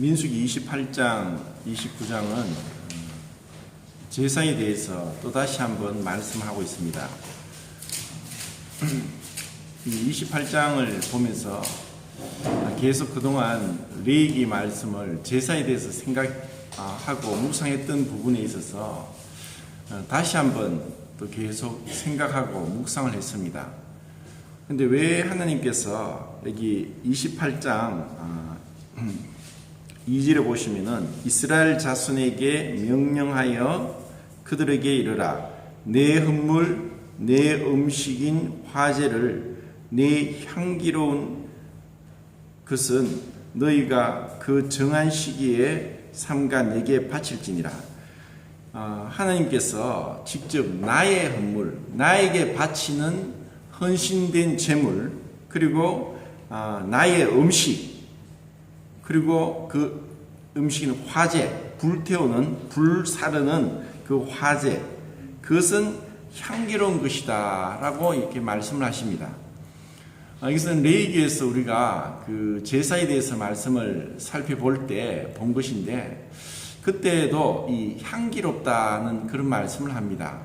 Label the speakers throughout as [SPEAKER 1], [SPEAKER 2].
[SPEAKER 1] 민수기 28장, 29장은 제사에 대해서 또다시 한번 말씀하고 있습니다. 이 28장을 보면서 계속 그동안 레위기 말씀을 제사에 대해서 생각하고 묵상했던 부분에 있어서 다시 한번 또 계속 생각하고 묵상을 했습니다. 근데 왜 하나님께서 여기 28장 2절에 보시면은 이스라엘 자손에게 명령하여 그들에게 이르라 내 헌물 내 음식인 화제를 내 향기로운 것은 너희가 그 정한 시기에 삼가 내게 바칠지니라. 하나님께서 직접 나의 헌물, 나에게 바치는 헌신된 제물, 그리고 나의 음식, 그리고 그 음식은 화제, 불태우는, 불사르는 그 화제, 그것은 향기로운 것이다 라고 이렇게 말씀을 하십니다. 이것은 레위기에서 우리가 그 제사에 대해서 말씀을 살펴볼 때 본 것인데, 그때도 이 향기롭다는 그런 말씀을 합니다.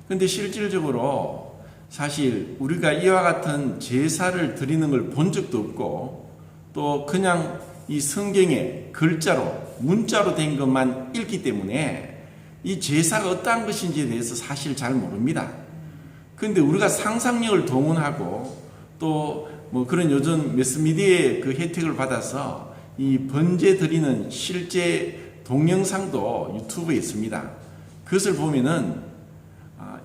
[SPEAKER 1] 그런데 실질적으로 사실 우리가 이와 같은 제사를 드리는 걸 본 적도 없고, 또 그냥 이 성경에 글자로 문자로 된 것만 읽기 때문에 이 제사가 어떠한 것인지에 대해서 사실 잘 모릅니다. 그런데 우리가 상상력을 동원하고 또 뭐 그런 요즘 매스미디어의 그 혜택을 받아서 이 번제 드리는 실제 동영상도 유튜브에 있습니다. 그것을 보면은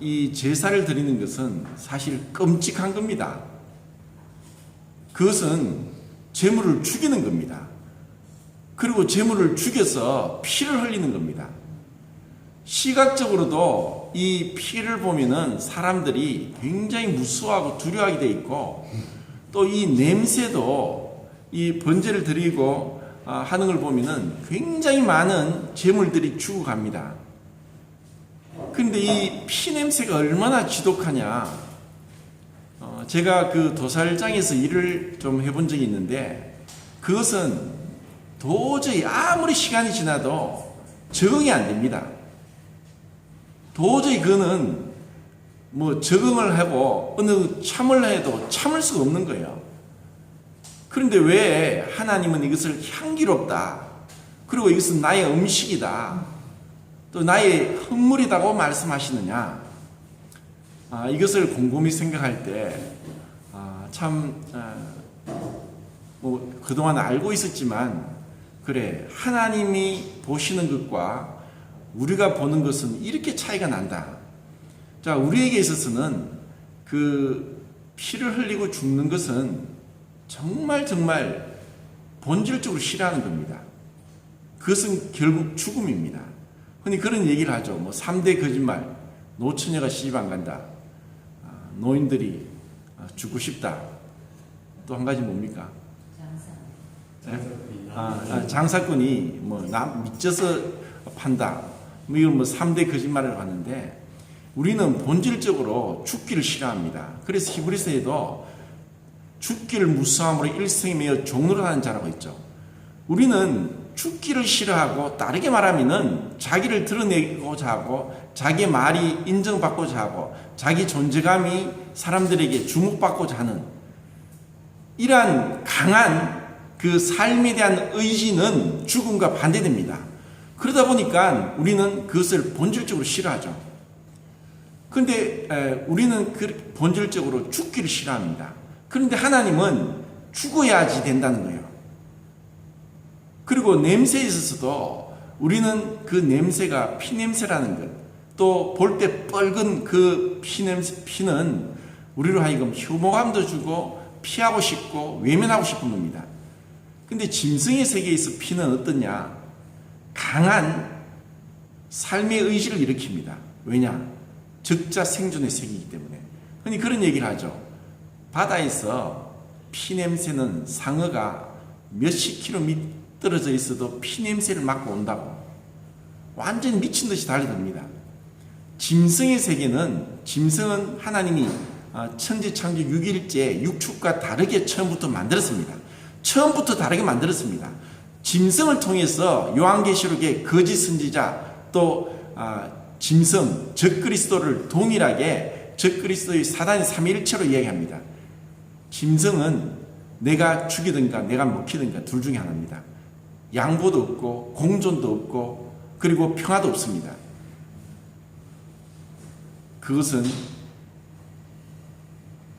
[SPEAKER 1] 이 제사를 드리는 것은 사실 끔찍한 겁니다. 그것은 제물을 죽이는 겁니다. 그리고 제물을 죽여서 피를 흘리는 겁니다. 시각적으로도 이 피를 보면은 사람들이 굉장히 무서워하고 두려워하게 돼 있고, 또 이 냄새도 이 번제를 드리고 하는 걸 보면은 굉장히 많은 제물들이 죽어갑니다. 그런데 이 피 냄새가 얼마나 지독하냐. 제가 그 도살장에서 일을 좀 해본 적이 있는데, 그것은 도저히 아무리 시간이 지나도 적응이 안 됩니다. 도저히 그거는 뭐 적응을 하고 어느 참을 해도 참을 수가 없는 거예요. 그런데 왜 하나님은 이것을 향기롭다, 그리고 이것은 나의 음식이다, 또 나의 헌물이라고 말씀하시느냐? 이것을 곰곰이 생각할 때 뭐 그동안 알고 있었지만, 그래, 하나님이 보시는 것과 우리가 보는 것은 이렇게 차이가 난다. 자, 우리에게 있어서는 그 피를 흘리고 죽는 것은 정말 본질적으로 싫어하는 겁니다. 그것은 결국 죽음입니다. 흔히 그런 얘기를 하죠. 뭐 3대 거짓말, 노처녀가 시집 안 간다, 노인들이 죽고 싶다, 또 한 가지 뭡니까? 장사꾼이 뭐 남 미쳐서 판다, 뭐 이건 뭐 3대 거짓말을 하는데, 우리는 본질적으로 죽기를 싫어합니다. 그래서 히브리서에도 죽기를 무서함으로 일생이 매어 종로를 하는 자라고 있죠. 우리는 죽기를 싫어하고, 다르게 말하면은 자기를 드러내고자 하고, 자기의 말이 인정받고자 하고, 자기 존재감이 사람들에게 주목받고자 하는 이러한 강한 그 삶에 대한 의지는 죽음과 반대됩니다. 그러다 보니까 우리는 그것을 본질적으로 싫어하죠. 그런데 우리는 그 본질적으로 죽기를 싫어합니다. 그런데 하나님은 죽어야지 된다는 거예요. 그리고 냄새에 있어서도 우리는 그 냄새가 피냄새라는 것, 또 볼 때 뻘건 그 피는 우리로 하여금 혐오감도 주고 피하고 싶고 외면하고 싶은 겁니다. 근데 짐승의 세계에서 피는 어떠냐? 강한 삶의 의지를 일으킵니다. 왜냐? 적자 생존의 세계이기 때문에. 흔히 그런 얘기를 하죠. 바다에서 피 냄새는 상어가 몇십 킬로미터 떨어져 있어도 피 냄새를 맡고 온다고. 완전히 미친 듯이 달려듭니다. 짐승의 세계는, 짐승은 하나님이 천지창조 6일째 육축과 다르게 처음부터 만들었습니다. 처음부터 다르게 만들었습니다. 짐승을 통해서 요한계시록의 거짓 선지자 또 짐승 적그리스도를 동일하게 적그리스도의 사단의 삼위일체로 이야기합니다. 짐승은 내가 죽이든가 내가 먹히든가 둘 중에 하나입니다. 양보도 없고 공존도 없고 그리고 평화도 없습니다. 그것은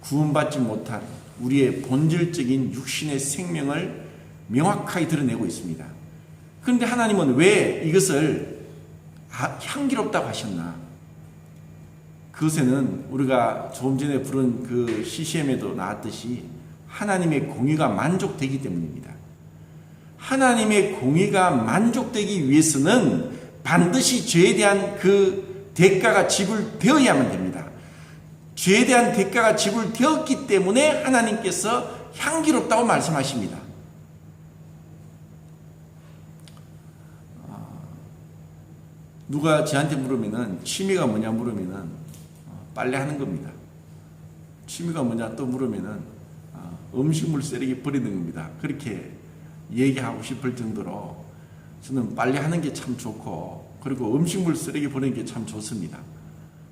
[SPEAKER 1] 구원받지 못한 우리의 본질적인 육신의 생명을 명확하게 드러내고 있습니다. 그런데 하나님은 왜 이것을 향기롭다고 하셨나? 그것에는 우리가 조금 전에 부른 그 CCM에도 나왔듯이 하나님의 공의가 만족되기 때문입니다. 하나님의 공의가 만족되기 위해서는 반드시 죄에 대한 그 대가가 지불되어야만 됩니다. 죄에 대한 대가가 지불되었기 때문에 하나님께서 향기롭다고 말씀하십니다. 누가 저한테 물으면은 취미가 뭐냐 물으면은 빨래하는 겁니다. 취미가 뭐냐 또 물으면은 음식물 쓰레기 버리는 겁니다. 그렇게 얘기하고 싶을 정도로 저는 빨래하는 게 참 좋고 그리고 음식물 쓰레기 버리는 게 참 좋습니다.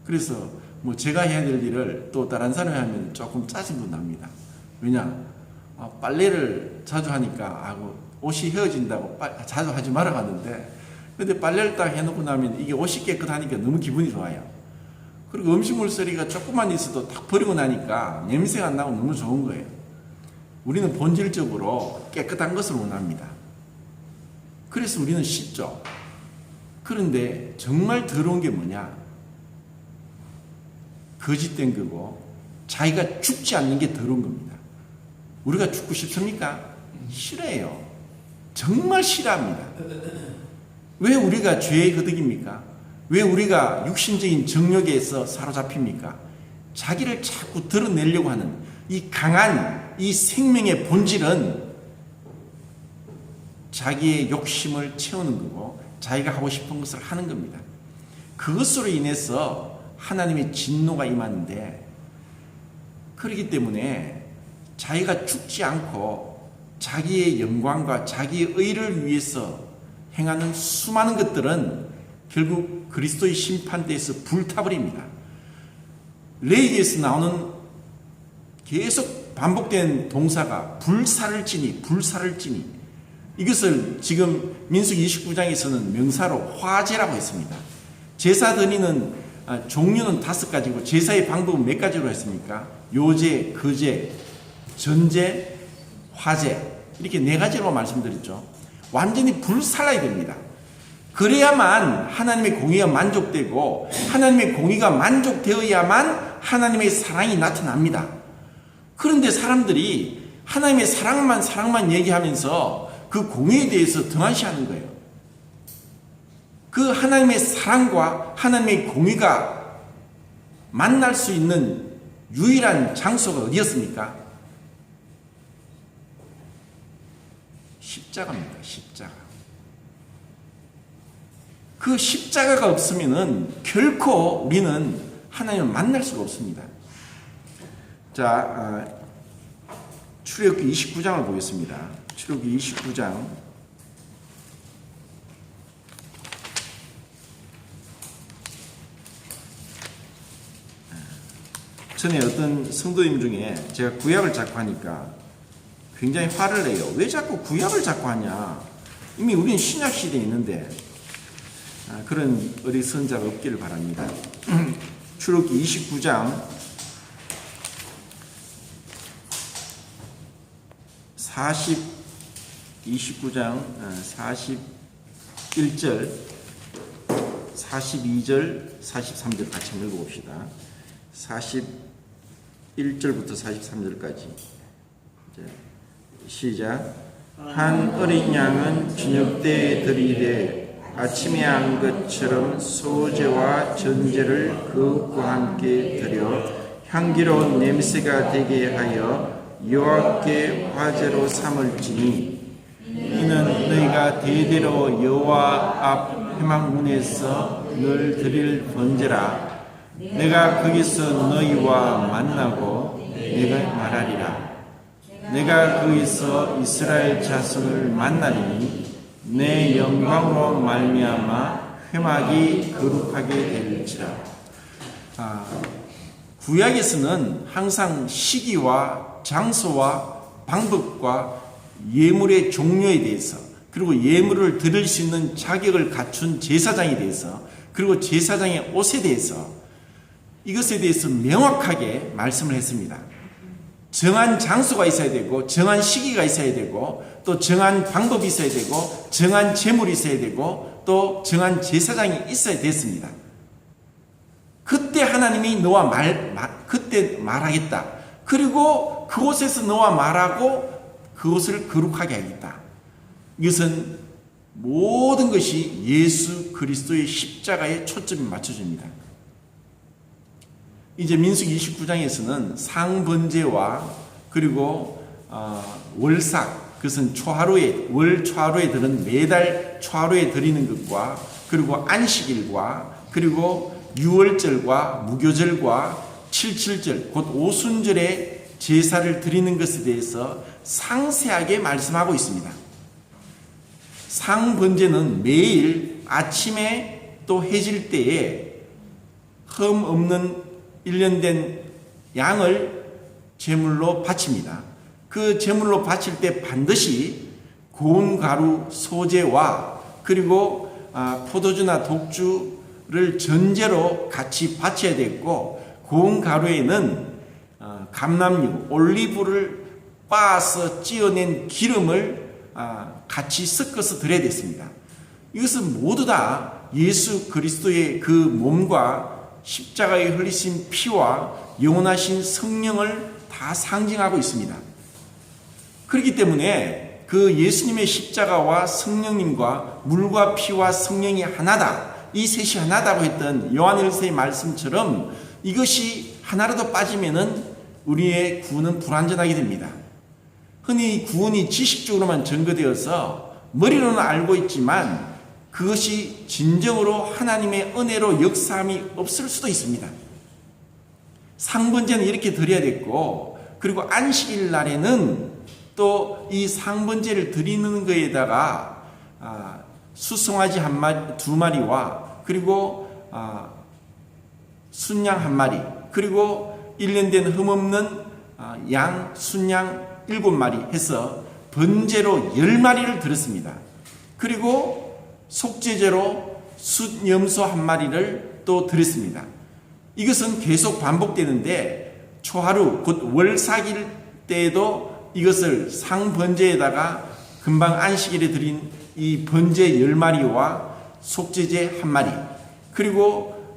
[SPEAKER 1] 그래서 뭐 제가 해야 될 일을 또 다른 사람이 하면 조금 짜증도 납니다. 왜냐? 빨래를 자주 하니까 옷이 헤어진다고 자주 하지 말아 가는데 근데 빨래를 딱 해놓고 나면 이게 옷이 깨끗하니까 너무 기분이 좋아요. 그리고 음식물 쓰레기가 조금만 있어도 딱 버리고 나니까 냄새가 안 나고 너무 좋은 거예요. 우리는 본질적으로 깨끗한 것을 원합니다. 그래서 우리는 씻죠. 그런데 정말 더러운 게 뭐냐? 거짓된 거고 자기가 죽지 않는 게 더러운 겁니다. 우리가 죽고 싶습니까? 싫어해요. 정말 싫어합니다. 왜 우리가 죄에 허덕입니까? 왜 우리가 육신적인 정욕에서 사로잡힙니까? 자기를 자꾸 드러내려고 하는 이 강한 이 생명의 본질은 자기의 욕심을 채우는 거고 자기가 하고 싶은 것을 하는 겁니다. 그것으로 인해서 하나님의 진노가 임하는데 그렇기 때문에 자기가 죽지 않고 자기의 영광과 자기의 의를 위해서 행하는 수많은 것들은 결국 그리스도의 심판대에서 불타버립니다. 레위기에서 나오는 계속 반복된 동사가 불사를 지니 이것을 지금 민수기 29장에서는 명사로 화제라고 했습니다. 제사 드리는 종류는 5가지고 제사의 방법은 몇 가지로 했습니까? 요제, 거제, 전제, 화제 이렇게 4가지로 말씀드렸죠. 완전히 불살라야 됩니다. 그래야만 하나님의 공의가 만족되고 하나님의 공의가 만족되어야만 하나님의 사랑이 나타납니다. 그런데 사람들이 하나님의 사랑만 얘기하면서 그 공의에 대해서 등한시하는 거예요. 그 하나님의 사랑과 하나님의 공의가 만날 수 있는 유일한 장소가 어디였습니까? 십자가입니다. 십자가. 그 십자가가 없으면은 결코 우리는 하나님을 만날 수가 없습니다. 자, 출애굽기 29장을 보겠습니다. 출애굽기 29장. 전에 어떤 성도님 중에 제가 구약을 자꾸 하니까 굉장히 화를 내요. 왜 자꾸 구약을 자꾸 하냐? 이미 우리는 신약 시대에 있는데 그런 어리석은 자가 없기를 바랍니다. 출애굽기 29장 29장 41절 42절 43절 같이 한번 읽어봅시다. 41절부터 43절까지 시작. 한 어린 양은 저녁 때에 드리되 아침에 한 것처럼 소제와 전제를 그것과 함께 드려 향기로운 냄새가 되게 하여 여호와께 화제로 삼을지니 이는 너희가 대대로 여호와 앞 회막문에서 늘 드릴 번제라. 내가 거기서 너희와 만나고 내가 말하리라. 내가 거기서 이스라엘 자손을 만나리니 내 영광으로 말미암아 회막이 거룩하게 될지라. 구약에서는 항상 시기와 장소와 방법과 예물의 종류에 대해서, 그리고 예물을 드릴 수 있는 자격을 갖춘 제사장에 대해서, 그리고 제사장의 옷에 대해서, 이것에 대해서 명확하게 말씀을 했습니다. 정한 장소가 있어야 되고, 정한 시기가 있어야 되고, 또 정한 방법이 있어야 되고, 정한 제물이 있어야 되고, 또 정한 제사장이 있어야 됐습니다. 그때 하나님이 너와 그때 말하겠다. 그리고 그곳에서 너와 말하고 그곳을 거룩하게 하겠다. 이것은 모든 것이 예수 그리스도의 십자가에 초점이 맞춰집니다. 이제 민수기 29장에서는 상번제와 그리고 월삭, 그것은 월 초하루에 드는 매달 초하루에 드리는 것과, 그리고 안식일과, 그리고 유월절과 무교절과 칠칠절, 곧 오순절에 제사를 드리는 것에 대해서 상세하게 말씀하고 있습니다. 상번제는 매일 아침에 또 해질 때에 흠 없는 1년 된 양을 제물로 바칩니다. 그 제물로 바칠 때 반드시 고운 가루 소재와 그리고 포도주나 독주를 전제로 같이 바쳐야 되고, 고운 가루에는 감람유, 올리브를 빻아서 찌어낸 기름을 같이 섞어서 드려야 됐습니다. 이것은 모두 다 예수 그리스도의 그 몸과 십자가에 흘리신 피와 영원하신 성령을 다 상징하고 있습니다. 그렇기 때문에 그 예수님의 십자가와 성령님과 물과 피와 성령이 하나다, 이 셋이 하나다고 했던 요한일서의 말씀처럼 이것이 하나라도 빠지면은 우리의 구원은 불완전하게 됩니다. 흔히 구원이 지식적으로만 전거되어서 머리로는 알고 있지만 그것이 진정으로 하나님의 은혜로 역사함이 없을 수도 있습니다. 상번제는 이렇게 드려야 됐고, 그리고 안식일 날에는 또 이 상번제를 드리는 것에다가 수송아지 두 마리와 그리고 순양 한 마리, 그리고 1년 된 흠없는 양, 순양 7마리 해서 번제로 10마리를 드렸습니다. 그리고 속죄제로 숫염소 한 마리를 또 드렸습니다. 이것은 계속 반복되는데 초하루 곧 월삭일 때에도 이것을 상번제에다가 금방 안식일에 드린 이 번제 10마리와 속죄제 한 마리, 그리고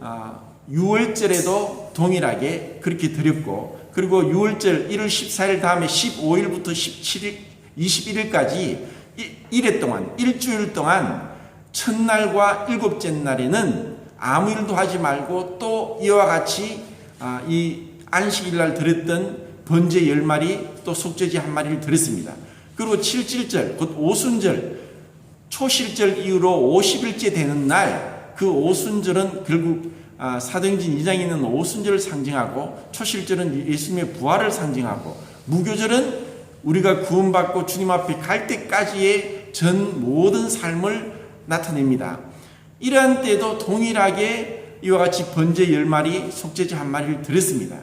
[SPEAKER 1] 유월절에도 동일하게 그렇게 드렸고, 그리고 유월절 1월 14일 다음에 15일부터 17일, 21일까지 1회 동안, 일주일 동안 첫날과 일곱째 날에는 아무 일도 하지 말고 또 이와 같이 이 안식일날 드렸던 번제 10마리 또 속죄제 한 마리를 드렸습니다. 그리고 칠칠절, 곧 오순절, 초실절 이후로 50일째 되는 날, 그 오순절은 결국 사도행전 2장에 있는 오순절을 상징하고, 초실절은 예수님의 부활을 상징하고, 무교절은 우리가 구원받고 주님 앞에 갈 때까지의 전 모든 삶을 나타냅니다. 이러한 때도 동일하게 이와 같이 번제 10마리, 속죄제 한 마리를 드렸습니다.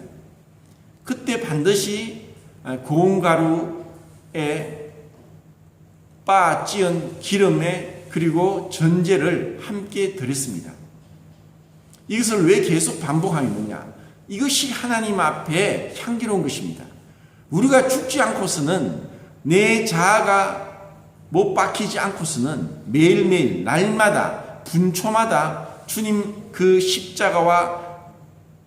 [SPEAKER 1] 그때 반드시 고운 가루에 빻아 찌은 기름에 그리고 전제를 함께 드렸습니다. 이것을 왜 계속 반복하느냐? 이것이 하나님 앞에 향기로운 것입니다. 우리가 죽지 않고서는, 내 자아가 못 박히지 않고서는 매일매일 날마다 분초마다 주님 그 십자가와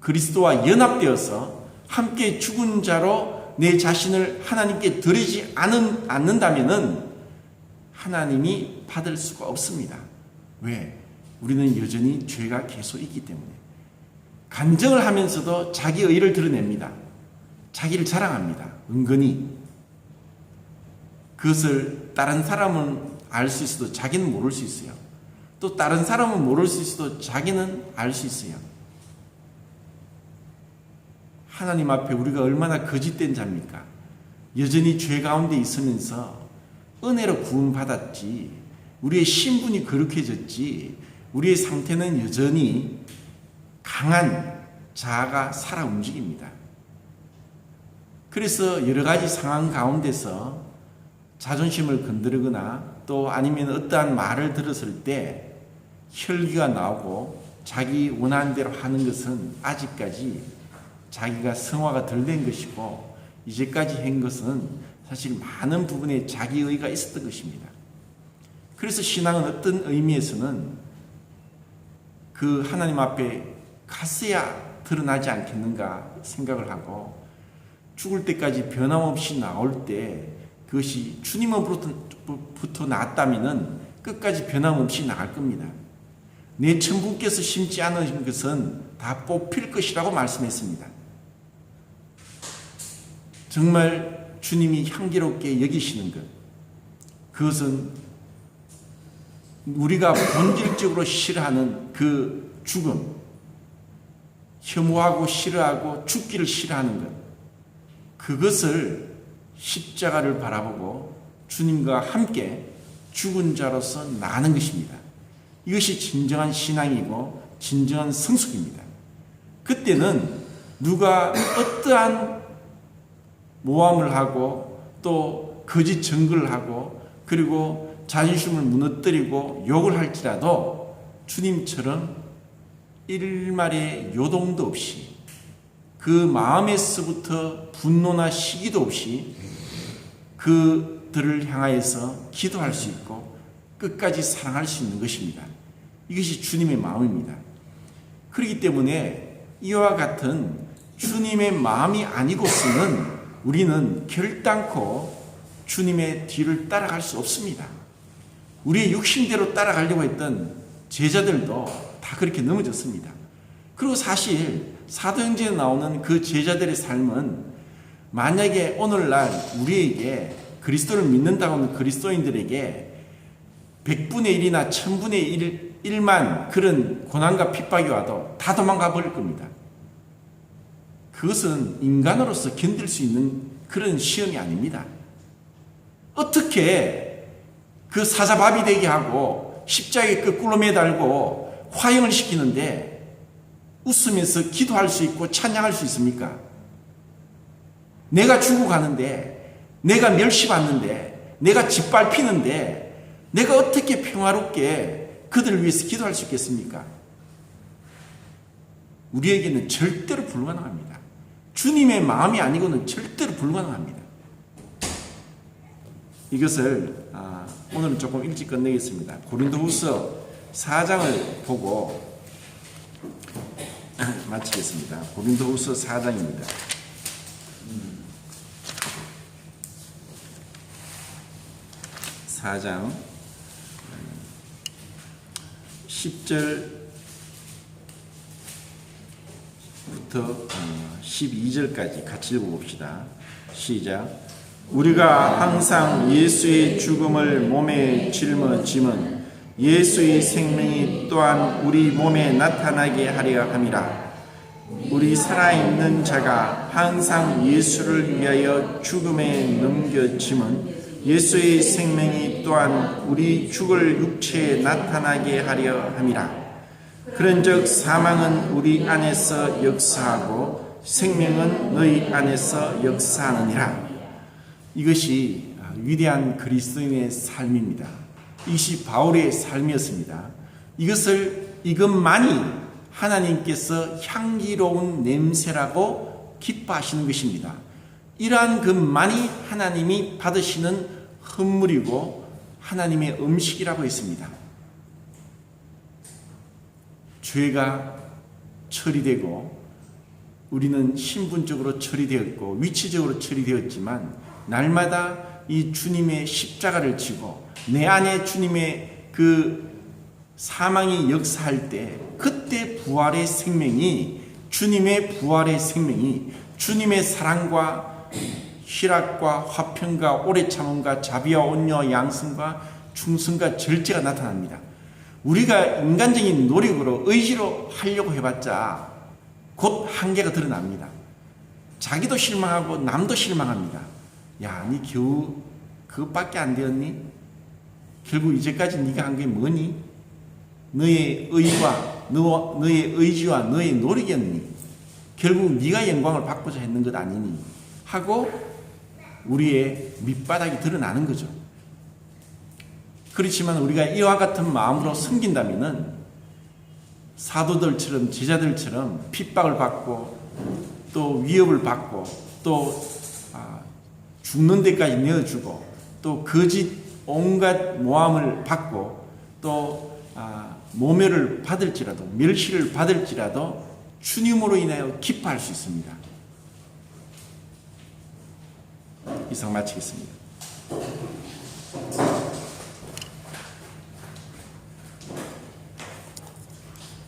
[SPEAKER 1] 그리스도와 연합되어서 함께 죽은 자로 내 자신을 하나님께 드리지 않는다면은 하나님이 받을 수가 없습니다. 왜? 우리는 여전히 죄가 계속 있기 때문에. 간증을 하면서도 자기 의를 드러냅니다. 자기를 자랑합니다. 은근히. 그것을 다른 사람은 알 수 있어도 자기는 모를 수 있어요. 또 다른 사람은 모를 수 있어도 자기는 알 수 있어요. 하나님 앞에 우리가 얼마나 거짓된 자입니까? 여전히 죄 가운데 있으면서 은혜로 구원받았지, 우리의 신분이 거룩해졌지, 우리의 상태는 여전히 강한 자아가 살아 움직입니다. 그래서 여러 가지 상황 가운데서 자존심을 건드리거나 또 아니면 어떠한 말을 들었을 때 혈기가 나오고 자기 원하는 대로 하는 것은 아직까지 자기가 성화가 덜 된 것이고, 이제까지 한 것은 사실 많은 부분에 자기의가 있었던 것입니다. 그래서 신앙은 어떤 의미에서는 그 하나님 앞에 갔어야 드러나지 않겠는가 생각을 하고, 죽을 때까지 변함없이 나올 때 그것이 주님으로부터 나왔다면 끝까지 변함없이 나갈 겁니다. 내 천부께서 심지 않으신 것은 다 뽑힐 것이라고 말씀했습니다. 정말 주님이 향기롭게 여기시는 것, 그것은 우리가 본질적으로 싫어하는 그 죽음, 혐오하고 싫어하고 죽기를 싫어하는 것, 그것을 십자가를 바라보고 주님과 함께 죽은 자로서 나는 것입니다. 이것이 진정한 신앙이고 진정한 성숙입니다. 그때는 누가 어떠한 모함을 하고 또 거짓 증거를 하고 그리고 자존심을 무너뜨리고 욕을 할지라도 주님처럼 일말의 요동도 없이, 그 마음에서부터 분노나 시기도 없이 그들을 향하여서 기도할 수 있고 끝까지 사랑할 수 있는 것입니다. 이것이 주님의 마음입니다. 그렇기 때문에 이와 같은 주님의 마음이 아니고서는 우리는 결단코 주님의 뒤를 따라갈 수 없습니다. 우리의 육신대로 따라가려고 했던 제자들도 다 그렇게 넘어졌습니다. 그리고 사실 사도행전에 나오는 그 제자들의 삶은 만약에 오늘날 우리에게 그리스도를 믿는다고 하는 그리스도인들에게 100분의 1이나 1000분의 1만 그런 고난과 핍박이 와도 다 도망가 버릴 겁니다. 그것은 인간으로서 견딜 수 있는 그런 시험이 아닙니다. 어떻게 그 사자밥이 되게 하고 십자가에 거꾸로 매달고 화형을 시키는데 웃으면서 기도할 수 있고 찬양할 수 있습니까? 내가 죽어가는데, 내가 멸시받는데, 내가 짓밟히는데 내가 어떻게 평화롭게 그들을 위해서 기도할 수 있겠습니까? 우리에게는 절대로 불가능합니다. 주님의 마음이 아니고는 절대로 불가능합니다. 이것을 오늘은 조금 일찍 끝내겠습니다. 고린도후서 4장을 보고 마치겠습니다. 고린도후서 4장입니다. 4장 10절부터 12절까지 같이 읽어봅시다. 시작. 우리가 항상 예수의 죽음을 몸에 짊어짐은 예수의 생명이 또한 우리 몸에 나타나게 하려 함이라. 우리 살아있는 자가 항상 예수를 위하여 죽음에 넘겨짐은 예수의 생명이 또한 우리 죽을 육체에 나타나게 하려 함이라. 그런즉 사망은 우리 안에서 역사하고 생명은 너희 안에서 역사하느니라. 이것이 위대한 그리스도인의 삶입니다. 이것이 바울의 삶이었습니다. 이것만이 하나님께서 향기로운 냄새라고 기뻐하시는 것입니다. 이러한 것만이 하나님이 받으시는 헌물이고 하나님의 음식이라고 했습니다. 죄가 처리되고 우리는 신분적으로 처리되었고 위치적으로 처리되었지만 날마다 이 주님의 십자가를 지고 내 안에 주님의 그 사망이 역사할 때 그때 부활의 생명이, 주님의 부활의 생명이 주님의 사랑과 희락과 화평과 오래 참음과 자비와 온유와 양성과 충성과 절제가 나타납니다. 우리가 인간적인 노력으로 의지로 하려고 해봤자 곧 한계가 드러납니다. 자기도 실망하고 남도 실망합니다. 야, 니 겨우 그것밖에 안 되었니? 결국 이제까지 네가 한 게 뭐니? 너의 의와 너의 의지와 너의 노력이었니? 결국 네가 영광을 받고자 했는 것 아니니? 하고 우리의 밑바닥이 드러나는 거죠. 그렇지만 우리가 이와 같은 마음으로 섬긴다면은 사도들처럼 제자들처럼 핍박을 받고 또 위협을 받고 또 죽는 데까지 내어주고 또 거짓 온갖 모함을 받고 또 모멸을 받을지라도 멸시를 받을지라도 주님으로 인하여 기뻐할 수 있습니다. 이상 마치겠습니다.